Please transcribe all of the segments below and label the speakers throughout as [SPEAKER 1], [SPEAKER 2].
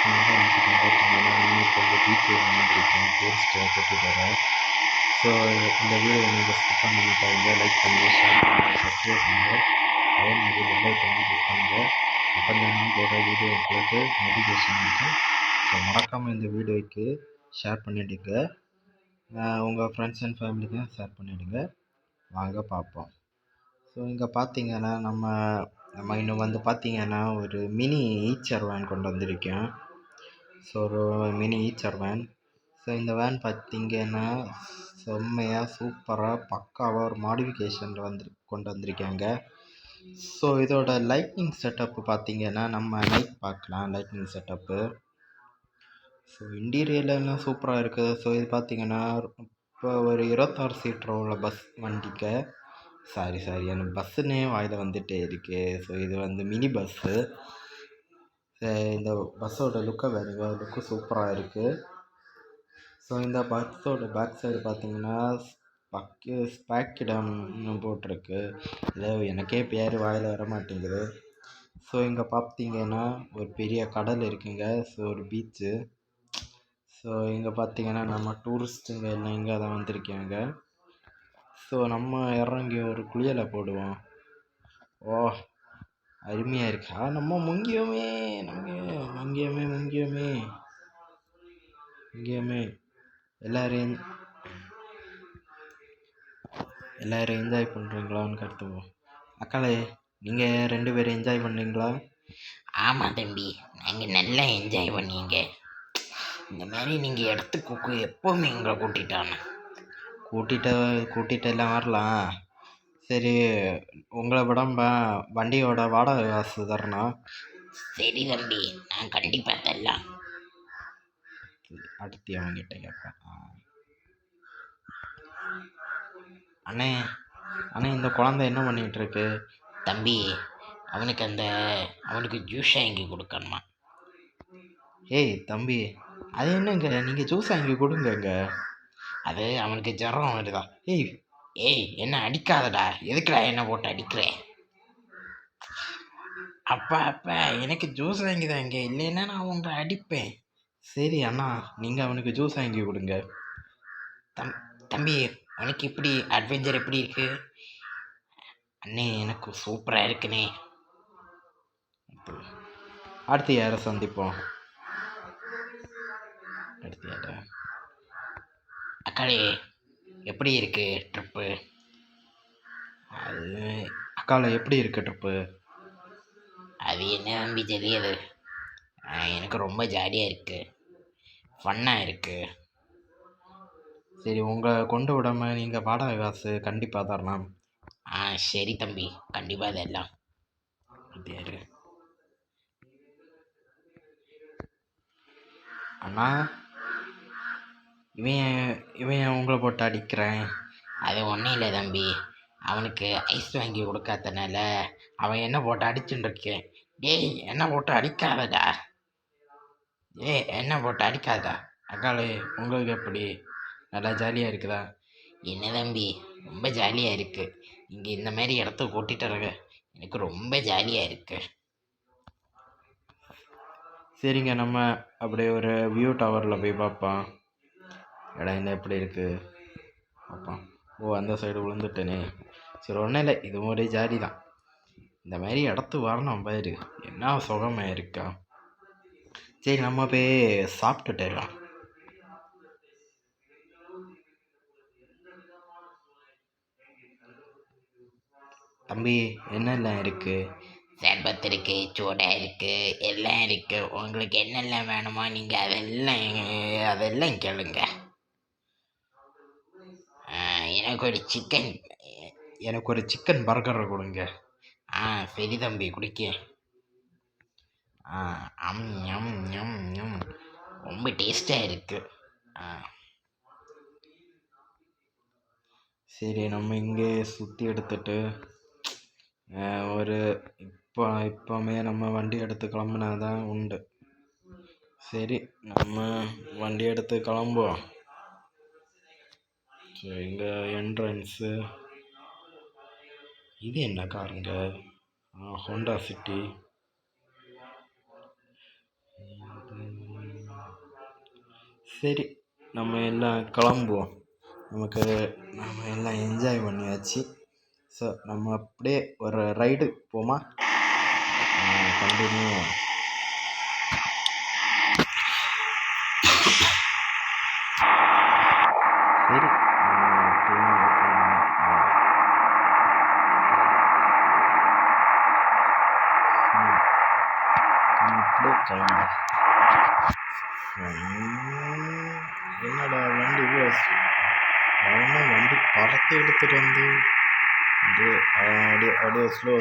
[SPEAKER 1] இப்போ வந்து பீச்சுக்கு வந்துருக்கேன் டூரிஸ்ட்டை கூட்டி போகிறேன். ஸோ இந்த வீடியோ நீங்கள் ஸ்கிப் பண்ணாமல் பாருங்க. லைக் பண்ணுங்கள், ஷேர் பண்ணுங்கள், சப்ஸ்கிரைப் பண்ணுங்கள். அதே மாதிரி பெல் ஐக்கானை கிளிக் பண்ணுங்கள். அப்போ தான் நான் போடுற வீடியோ உங்களுக்கு நோட்டிஃபிகேஷன் இருக்கும். ஸோ மறக்காமல் இந்த வீடியோக்கு ஷேர் பண்ணிவிடுங்க. உங்கள் ஃப்ரெண்ட்ஸ் அண்ட் ஃபேமிலிக்கும் ஷேர் பண்ணிவிடுங்க. வாங்க பார்ப்போம். ஸோ இங்கே பார்த்தீங்கன்னா நம்ம இன்னும் வந்து பார்த்தீங்கன்னா ஒரு மினி ஈச்சர் வேன் கொண்டு வந்திருக்கேன். ஸோ ஒரு மினி ஈச்சர் வேன். ஸோ இந்த வேன் பார்த்தீங்கன்னா செம்மையாக சூப்பராக பக்காவாக ஒரு மாடிஃபிகேஷனில் கொண்டு வந்திருக்காங்க. ஸோ இதோட லைட்னிங் செட்டப்பு பார்த்தீங்கன்னா நம்ம நைட் பார்க்கலாம். லைட்னிங் செட்டப்பு ஸோ இன்டீரியர்லாம் சூப்பராக இருக்குது. ஸோ இது பார்த்தீங்கன்னா இப்போ ஒரு 26 சீட்டர் உள்ள பஸ் வண்டிக்கு சாரி எனக்கு பஸ்ஸுன்னே வாயில் வந்துகிட்டே இருக்கு. ஸோ இது வந்து மினி பஸ்ஸு. இந்த பஸ்ஸோட லுக்கை பாருங்க, லுக்கு சூப்பராக இருக்குது. ஸோ இந்த பஸ்ஸோட பேக் சைடு பார்த்தீங்கன்னா ஸ்பாக்கிடம்னு போட்டிருக்கு. இல்லை எனக்கே பேர் வாயில் வர மாட்டேங்குது. ஸோ இங்கே பார்த்தீங்கன்னா ஒரு பெரிய கடல் இருக்குங்க. ஸோ ஒரு பீச்சு. ஸோ இங்கே பார்த்தீங்கன்னா நம்ம டூரிஸ்ட்டுங்க எல்லாம் இங்கே தான் வந்திருக்காங்க. ஸோ நம்ம இறங்கி ஒரு குளியலை போடுவோம். ஓ அருமையாக இருக்கா. நம்ம முங்கியோமே எல்லோரும் என்ஜாய் பண்ணுறீங்களான்னு கற்றுவோம். அக்காளே, நீங்கள் 2 பேரும் என்ஜாய் பண்ணுறீங்களா?
[SPEAKER 2] ஆமாம் தம்பி, நாங்கள் நல்லா என்ஜாய் பண்ணீங்க. இந்த மாதிரி நீங்கள் இடத்துக்கு எப்போவுமே எங்களை
[SPEAKER 1] கூட்டிகிட்டு எல்லாம் வரலாம். சரி, உங்களை விட வண்டியோட வாடகை காசு தரணும்.
[SPEAKER 2] சரி தம்பி, நான் கண்டிப்பாக தரலாம்.
[SPEAKER 1] அடுத்து அவங்ககிட்ட கேட்பேன். அண்ணே இந்த குழந்தை என்ன பண்ணிகிட்டு இருக்கு?
[SPEAKER 2] தம்பி, அவனுக்கு ஜூஸ் வாங்கி கொடுக்கணுமா?
[SPEAKER 1] ஏய் தம்பி, அது என்னங்க, நீங்கள் ஜூஸ் வாங்கி கொடுங்கங்க.
[SPEAKER 2] அது அவனுக்கு ஜரம் வருதா? ஏய் என்ன அடிக்காதடா. எதுக்குடா என்ன போட்டு அடிக்கிறேன்? அப்பா எனக்கு ஜூஸ் வாங்கி தாங்க, இல்லைன்னா நான் உங்களை அடிப்பேன்.
[SPEAKER 1] சரி அண்ணா, நீங்கள் அவனுக்கு ஜூஸ் வாங்கி கொடுங்க.
[SPEAKER 2] தம்பி, உனக்கு எப்படி அட்வென்ச்சர் எப்படி இருக்கு? அண்ணே, எனக்கு சூப்பராக இருக்குண்ணே.
[SPEAKER 1] அடுத்து யாரை சந்திப்போம்?
[SPEAKER 2] அக்காளே, எப்படி இருக்கு ட்ரிப்பு?
[SPEAKER 1] அது அக்கால எப்படி இருக்கு ட்ரிப்பு?
[SPEAKER 2] அது என்ன தம்பி தெரியாது, எனக்கு ரொம்ப ஜாலியாக இருக்கு, ஃபன்னாக இருக்கு.
[SPEAKER 1] சரி, உங்களை கொண்டு விடாம நீங்கள் வாடகை காசு கண்டிப்பாக தரலாம்.
[SPEAKER 2] சரி தம்பி, கண்டிப்பாக தரலாம்.
[SPEAKER 1] அண்ணா, இவன் உங்களை போட்டு அடிக்கிறேன்.
[SPEAKER 2] அது ஒன்றும் இல்லை தம்பி, அவனுக்கு ஐஸ் வாங்கி கொடுக்காதனால அவன் என்ன போட்டு அடிச்சுட்டு இருக்கேன். டேய், என்ன போட்டு அடிக்காதடா. என்ன போட்டு அடிக்காதா.
[SPEAKER 1] அக்காளே, உங்களுக்கு எப்படி, நல்லா ஜாலியாக இருக்குதா?
[SPEAKER 2] என்ன தம்பி, ரொம்ப ஜாலியாக இருக்குது. இங்கே இந்த மாதிரி இடத்துக்கு கூட்டிகிட்டு இருக்க எனக்கு ரொம்ப ஜாலியாக இருக்கு.
[SPEAKER 1] சரிங்க, நம்ம அப்படியே ஒரு வியூ டவரில் போய் பார்ப்போம். இடம் என்ன எப்படி இருக்குது பார்ப்போம். ஓ, அந்த சைடு விழுந்துட்டேனே. சரி, ஒன்றும் இல்லை, இது ஒரே ஜாலி தான். இந்த மாதிரி இடத்து வரணும் பாரு, என்ன சுகமாக இருக்கா. சரி, நம்ம போய் சாப்பிட்டுட்டேலாம். தம்பி, என்னெல்லாம் இருக்குது?
[SPEAKER 2] சர்பத் இருக்குது, சோடா இருக்குது, எல்லாம் இருக்குது. உங்களுக்கு என்னெல்லாம் வேணுமோ நீங்கள் அதெல்லாம் கேளுங்க.
[SPEAKER 1] எனக்கு ஒரு சிக்கன் பர்கரை கொடுங்க.
[SPEAKER 2] சரி தம்பி, குடிக்க. ரொம்ப டேஸ்டாக இருக்குது.
[SPEAKER 1] சரி, நம்ம இங்கே சுற்றி எடுத்துட்டு இப்போமே நம்ம வண்டி எடுத்து கிளம்புனா தான் உண்டு. சரி, நம்ம வண்டி எடுத்து கிளம்புவோம். சரி, இங்கே என்ட்ரன்ஸு. இது என்ன காருங்க? Honda city. சரி, நம்ம எல்லாம் கிளம்புவோம். நம்ம எல்லாம் என்ஜாய் பண்ணியாச்சு. ஸோ நம்ம அப்படியே ஒரு ரைடு போமா? கண்டினியூ. சரி, அப்படியே கிளம்பு. என்னடா வண்டி வரணும், வண்டி பறத்து எடுத்துகிட்டு வந்து அப்படியே ஸ்லோ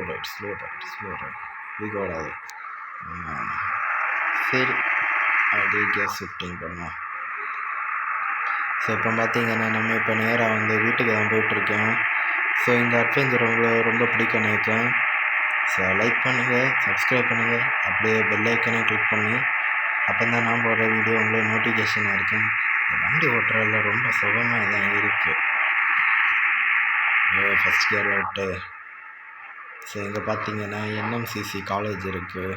[SPEAKER 1] ரைட் இதுக்கூடாது. சரி, அப்படியே கேஸ் ஷிஃப்டிங் பண்ணுவோம். ஸோ இப்போ பார்த்தீங்கன்னா நம்ம இப்போ நேராக வந்து வீட்டுக்கு தான் போயிட்டுருக்கேன். ஸோ இந்த அட்வென்ச்சர் உங்களுக்கு ரொம்ப பிடிக்கும்னு நினைக்கிறேன். ஸோ லைக் பண்ணுங்கள், சப்ஸ்கிரைப் பண்ணுங்கள், அப்படியே பெல் ஐக்கனையும் கிளிக் பண்ணி அப்போ தான் நான் போடுற வீடியோ உங்களுக்கு நோட்டிஃபிகேஷனாக இருக்கும். இந்த வண்டி ஓட்டுறதுல ரொம்ப சுகமாக தான் இருக்குது. ஃபஸ்ட் கியரில் விட்டு. ஸோ இங்கே பார்த்தீங்கன்னா என்எம்சிசி காலேஜ் இருக்குது.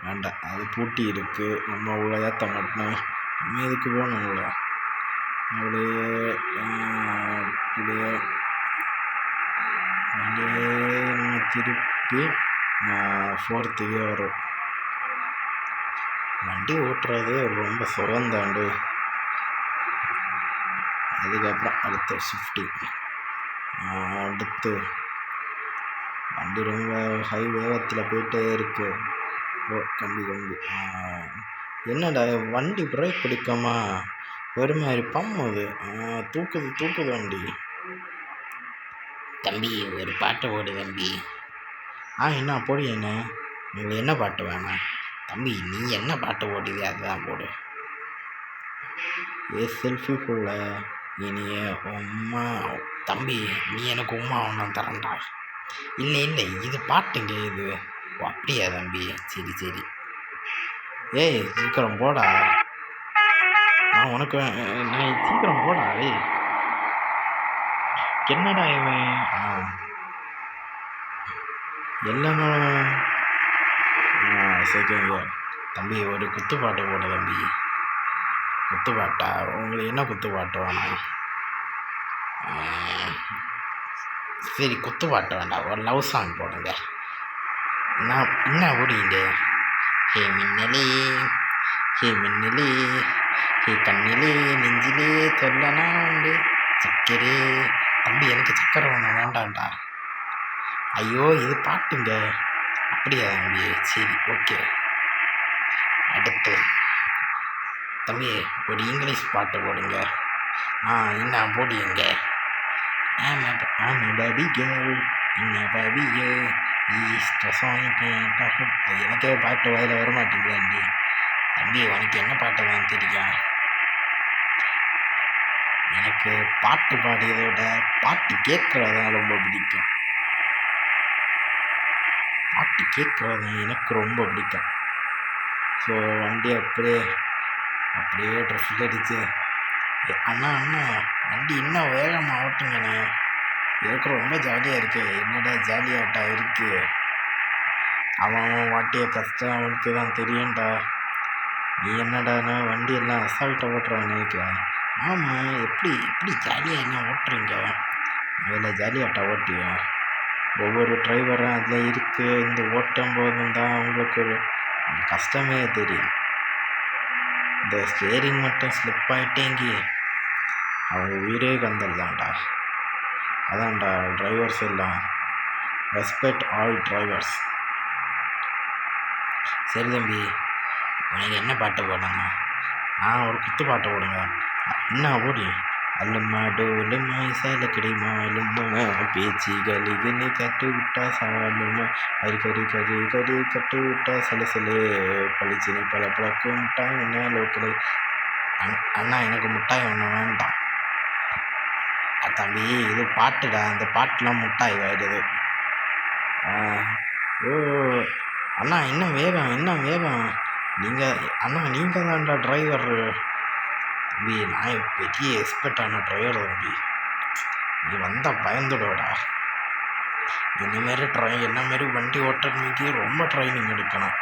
[SPEAKER 1] வேண்டாம், அது பூட்டி இருக்குது. நம்ம உள்ள ஏற்ற மாட்டோம். நம்ம இதுக்கு போகணும்ல. அப்படியே நம்ம திருப்பி 4th இயர் வண்டி ஓட்டுறது ரொம்ப சுகந்தாண்டு. அதுக்கப்புறம் அடுத்த ஷிஃப்டிங். அடுத்து வண்டி ரொம்ப ஹை வேகத்தில் போயிட்டே இருக்கு. கம்பி என்னடா வண்டி பிரேக் பிடிக்காமா ஒரு மாதிரி பம்முது, தூக்குது வண்டி.
[SPEAKER 2] தம்பி ஒரு பாட்டு ஓடு தம்பி.
[SPEAKER 1] என்ன போடு.
[SPEAKER 2] உங்களுக்கு என்ன பாட்டு வேணாம் தம்பி? நீ என்ன பாட்டு ஓடுது அதுதான் போடு.
[SPEAKER 1] செல்ஃபி போல இனிய
[SPEAKER 2] உம்மா. தம்பி நீ எனக்கு உம்மா ஒன்றும் தரண்டா. இல்லை இது பாட்டுங்க இது. அப்படியா தம்பி? சரி.
[SPEAKER 1] சீக்கிரம் போடா. நான் உனக்கு சீக்கிரம் போடா. என்னடா இவன் எல்லாமே சரிங்க.
[SPEAKER 2] தம்பி ஒரு குத்துப்பாட்டு போட தம்பி. குத்துப்பாட்டா? உங்களுக்கு என்ன குத்துப்பாட்டு வேணும்? சரி, குத்துப்பாட்டு வேண்டாம், ஒரு லவ் சாங் போடுங்க. நான் என்ன ஓடிங்க? ஹே மின்னலே ஹே கண்ணிலே நெஞ்சிலே சொல்லனா உண்டு சக்கரே. தம்பி எனக்கு சக்கரை ஒன்று வேண்டாம்டா. ஐயோ இது பாட்டுங்க. அப்படியா தம்பி? சரி, ஓகே. அடுத்து தம்பி ஒரு இங்கிலீஷ் பாட்டு போடுங்க. என்ன போடுங்க?
[SPEAKER 1] பேபி கேர்ள் என்ன பேபியே எனக்கே பாட்டு வாயில வர மாட்டேங்குதாண்டி.
[SPEAKER 2] தம்பி உனக்கு என்ன பாட்டு தான் தெரியும்?
[SPEAKER 1] எனக்கு பாட்டு பாடியதை விட பாட்டு கேட்குறதான் ரொம்ப பிடிக்கும். பாட்டு கேட்குறது எனக்கு ரொம்ப பிடிக்கும். ஸோ வண்டி அப்படியே ட்ரெஸ் அடிச்சு
[SPEAKER 2] அண்ணா வண்டி இன்னும் வேகமாக ஓட்டுங்கண்ணே.
[SPEAKER 1] எனக்கு ரொம்ப ஜாலியாக இருக்குது. என்னடா ஜாலியாட்டா இருக்குது. அவன் வாட்டிய கஷ்டம் அவனுக்கு தான் தெரியும்டா. நீ என்னடானா வண்டியெல்லாம் அசால்ட்டாக ஓட்டுறான்னு நினைக்கிறேன்.
[SPEAKER 2] ஆமாம், எப்படி ஜாலியாக என்ன ஓட்டுறீங்க?
[SPEAKER 1] அதில் ஜாலியாட்டா ஓட்டியா? ஒவ்வொரு டிரைவரும் அதில் இருக்குது. இந்த ஓட்டும் போதும் தான் அவங்களுக்கு ஒரு கஷ்டமே தெரியும். இந்த ஸ்டேரிங் மட்டும் ஸ்லிப் ஆகிட்டேங்கி அவங்க உயிரே கந்தல் தான்டா. அதான்டா டிரைவர்ஸ் எல்லாம் ரெஸ்பெக்ட் ஆல் டிரைவர்ஸ்.
[SPEAKER 2] சரி தம்பி, உனக்கு என்ன பாட்டு போடுங்க?
[SPEAKER 1] ஒரு குத்து பாட்டு போடுங்க. என்ன ஓடி அல்லம்மா டோலுமா இசால கிடைமாலுமா பேச்சிகளுக்குன்னு கட்டு விட்டா சாலுமா கறி கட்டு விட்டா சலசலே பளிச்சினி பல பழக்கம் மிட்டாய் என்ன லோக்கலே.
[SPEAKER 2] அண்ணா எனக்கு மிட்டாய் ஒன்று வேண்டாம். தம்பி இது பாட்டுடா, அந்த பாட்டுலாம் மிட்டாய் ஆயிடுது.
[SPEAKER 1] அண்ணா என்ன வேகம் நீங்கள் தான்டா டிரைவர்.
[SPEAKER 2] தம்பி நான் பெரிய எக்ஸ்பர்ட்டான டிரைவர் தம்பி. நீ வந்தால் பயந்துடுவடா. என்ன மாரி வண்டி ஓட்டுறதுக்கு ரொம்ப ட்ரைனிங் எடுக்கணும்.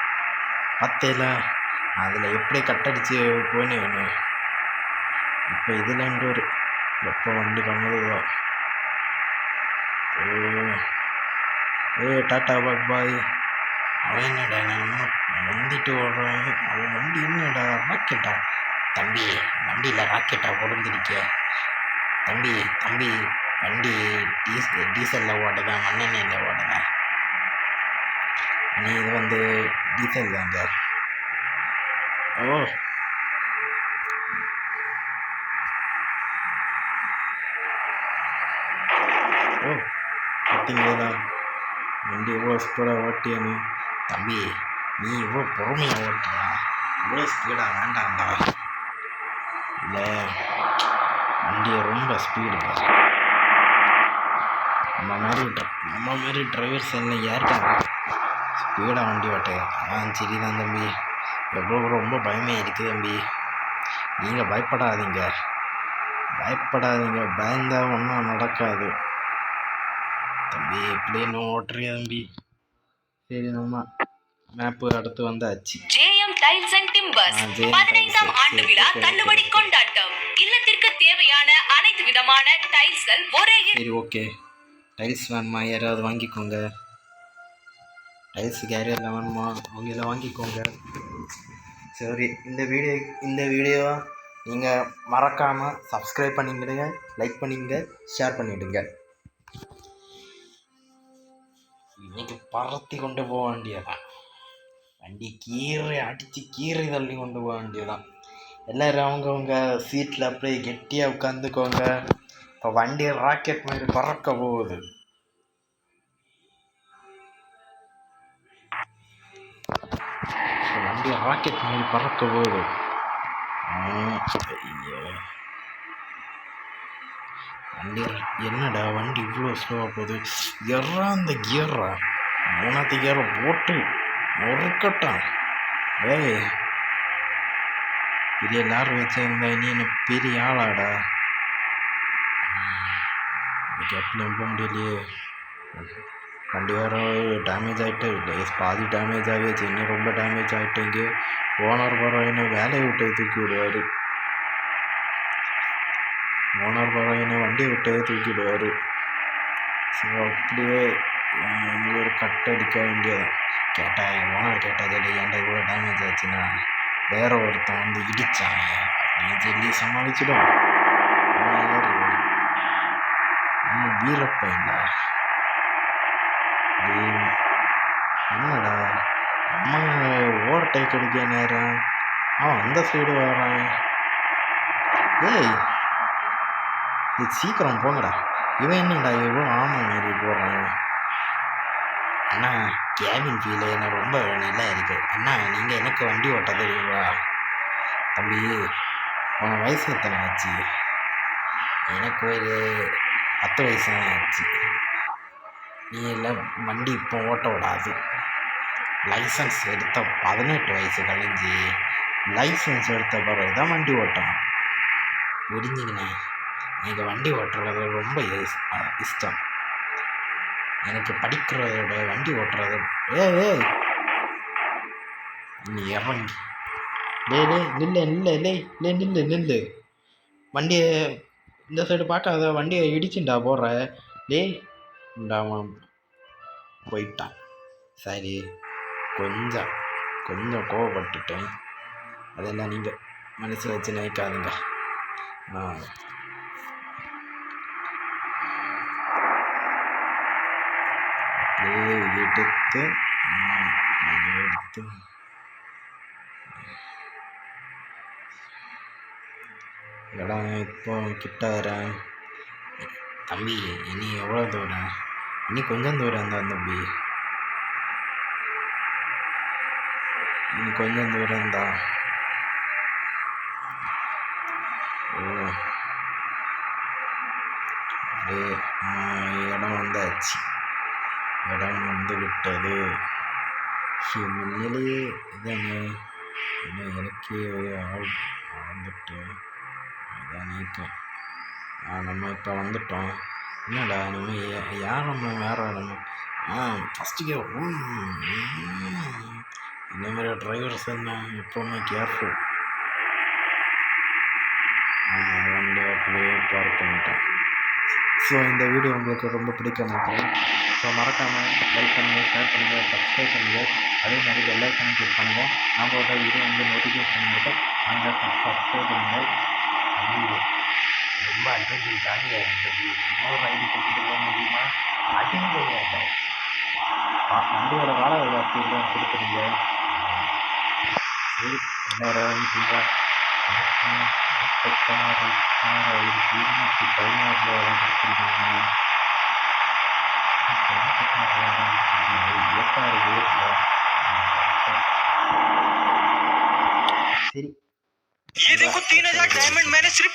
[SPEAKER 1] பத்தையில் அதில் எப்படி கட்டடிச்சு போனேன். இப்போ இதுலேருந்து ஒரு எப்போ வண்டி கம்முதோ. டாட்டா பாய்.
[SPEAKER 2] அவன் என்னடா நம்ம முந்திட்டு ஓடுறான். அவன் வண்டி என்னடா ராக்கெட்டா? தம்பி வண்டியில் ராக்கெட்டா பொருந்திருக்க தம்பி. வண்டி டீசலில் ஓடுதா மண்ணெண்ணெயில் ஓடுதா?
[SPEAKER 1] நீ இது டீசல் தாங்க. ஓ பார்த்தீங்களா வண்டி எவ்வளோ ஸ்பீடாக ஓட்டியானு.
[SPEAKER 2] தம்பி நீ இவ்வளோ பொறுமையாக ஓட்டுறா, இவ்வளோ ஸ்பீடாக வேண்டாம்டா.
[SPEAKER 1] இல்லை வண்டி ரொம்ப ஸ்பீடு. நம்ம மாதிரி டிரைவர்ஸ் எல்லாம் ஏற்காங்க ஸ்பீடாக வண்டி ஓட்டுங்க. சரி தான் தம்பி. எவ்வளோ ரொம்ப பயமாக இருக்குது தம்பி. நீங்கள் பயப்படாதீங்க. பயந்தா ஒன்றும் நடக்காது தம்பி. எப்படின்னு ஓட்டுறியா தம்பி? சரி நம்ம மேப்பு அடுத்து வந்தாச்சு.
[SPEAKER 3] ஜேஎம் டைல்ஸ் அண்ட் டிம்பர்ஸ் 15ஆம் ஆண்டு விழா தள்ளுபடி கொண்டாட்டம். இல்லத்திற்கு தேவையான அனைத்து விதமான டைல்ஸ்கள் ஒரே.
[SPEAKER 1] சரி ஓகே. டைல்ஸ் வேணுமா? யாராவது வாங்கிக்கோங்க. டைல்ஸுக்கு யாரெல்லாம் வேணுமா அவங்க எல்லாம் வாங்கிக்கோங்க. சரி இந்த வீடியோ நீங்கள் மறக்காமல் சப்ஸ்கிரைப் பண்ணிவிடுங்க, லைக் பண்ணிங்க, ஷேர் பண்ணிவிடுங்க.
[SPEAKER 2] இன்னைக்கு பறத்தி கொண்டு போக வேண்டியதான். வண்டி கீரை தள்ளி கொண்டு போக வேண்டியதான்.
[SPEAKER 1] எல்லோரும் அவங்கவுங்க சீட்டில் அப்படியே கெட்டியாக உட்காந்துக்கோங்க. இப்போ வண்டி ராக்கெட் மாதிரி பறக்க போகுது. வண்டி என்னடா வண்டி இவ்வளோ ஸ்லோவாக போகுது. அந்த கியரா 3ஆவது கியரை போட்டு நொறுக்கட்டான். பெரிய லாரி வச்சிருந்தா நீ என்ன பெரிய ஆளாடா. இன்னைக்கு எப்படியும் போக முடியலையே. வண்டி வேறு டேமேஜ் ஆகிட்டே இல்லை, பாதி டேமேஜ் ஆகிடுச்சு. இன்னும் ரொம்ப டேமேஜ் ஆகிட்டேங்க. ஓனர் என்ன வேலையை விட்டு தூக்கி விடுவார். வண்டியை விட்டே தூக்கி விடுவார். ஸோ அப்படியே ஒரு கட் அடிக்க வேண்டியதான். ஓனர் கேட்டால் ஏன்டா இவ்வளோ டேமேஜ் ஆச்சுன்னா வேற ஒருத்தன் இடித்தான் அப்படின்னு சொல்லி சமாளிச்சிடும். வீரப்பா இல்லை என்னடா அம்மா ஓவர்டேக் அடிக்க நேரம் அவன் அந்த சைடு வரான். இது சீக்கிரம் போங்கடா. இவன் என்னடா எவ்வளோ மாரி போடுறான்.
[SPEAKER 2] அண்ணா கேபின் ஃபீல் எனக்கு ரொம்ப நல்லா இருக்குது. அண்ணா நீங்கள் எனக்கு வண்டி ஓட்ட தெரியுங்களா?
[SPEAKER 1] தம்பி உன் வயசு எத்தனை ஆச்சு?
[SPEAKER 2] எனக்கு ஒரு 10 வயசு தான் ஆச்சு. நீ எல்லாம் வண்டி இப்போ ஓட்ட விடாது. லைசன்ஸ் எடுத்த 18 வயசு கழிஞ்சு
[SPEAKER 1] லைசன்ஸ் எடுத்த பிறகு தான் வண்டி ஓட்டணும்.
[SPEAKER 2] புரிஞ்சுங்கண்ணே. எனக்கு வண்டி ஓட்டுறது ரொம்ப இஷ்டம். எனக்கு படிக்கிறதோட வண்டி ஓட்டுறது.
[SPEAKER 1] நீ இறங்கி நில்லு. வண்டியை இந்த சைடு பார்க்காத. வண்டியை இடிச்சுண்டா போடுற. இண்டாமல் போயிட்டான். சரி கொஞ்சம் கோவப்பட்டுட்டேன். அதெல்லாம் நீங்கள் மனசில் வச்சு நினைக்காதுங்க. எடுத்து இடம் இப்போ கிட்ட வரேன்.
[SPEAKER 2] தம்பி இனி எவ்வளோ தூரம்?
[SPEAKER 1] இனி கொஞ்சம் தூரம் தான் தம்பி. இனி கொஞ்சம் தூரம் தான். இடம் வந்தாச்சு. இடம் வந்து விட்டது. முன்னிலேயே இதானே இன்னும் எனக்கே ஆள் வந்துட்டு இதான் நீக்கம். நம்ம இப்போ வந்துட்டோம். என்னடா நம்ம யார் நம்ம வேறு நம்ம ஃபஸ்ட்டு கியர்
[SPEAKER 2] இந்த மாதிரி டிரைவர்ஸ் என்ன எப்போவுமே கேர்ஃபுல். வண்டி அப்படியே பார்க் பண்ணிட்டேன். ஸோ இந்த வீடியோ உங்களுக்கு ரொம்ப பிடிக்கும் நினைக்கிறேன். ஸோ மறக்காமல் லைக் பண்ணுங்கள், ஷேர் பண்ணுங்கள், சப்ஸ்கிரைப் பண்ணுங்கள். அதே மாதிரி பெல் ஐக்கானை கிளிக் பண்ணுங்கள். நம்மளோட வீடியோ நோட்டிஃபிகேஷன் பண்ணிட்டு அங்கே சப்ஸ்கிரைப் பண்ணுங்கள். ஐயோ ரொம்ப அட்வென்ச்சர் ஜாலியாக இருந்தது. இன்னொரு ரைடு கூட்டிகிட்டு போக முடியுமா? அடிமையாக வண்டியோட வாழ விலாசி தான் கொடுத்துருங்க. சரி எல்லாரும் வீட்டில் 16,216 கொடுத்துருக்காங்க. 6 பேர். சரி
[SPEAKER 4] ये देखो 3,000 डायमंड मैंने सिर्फ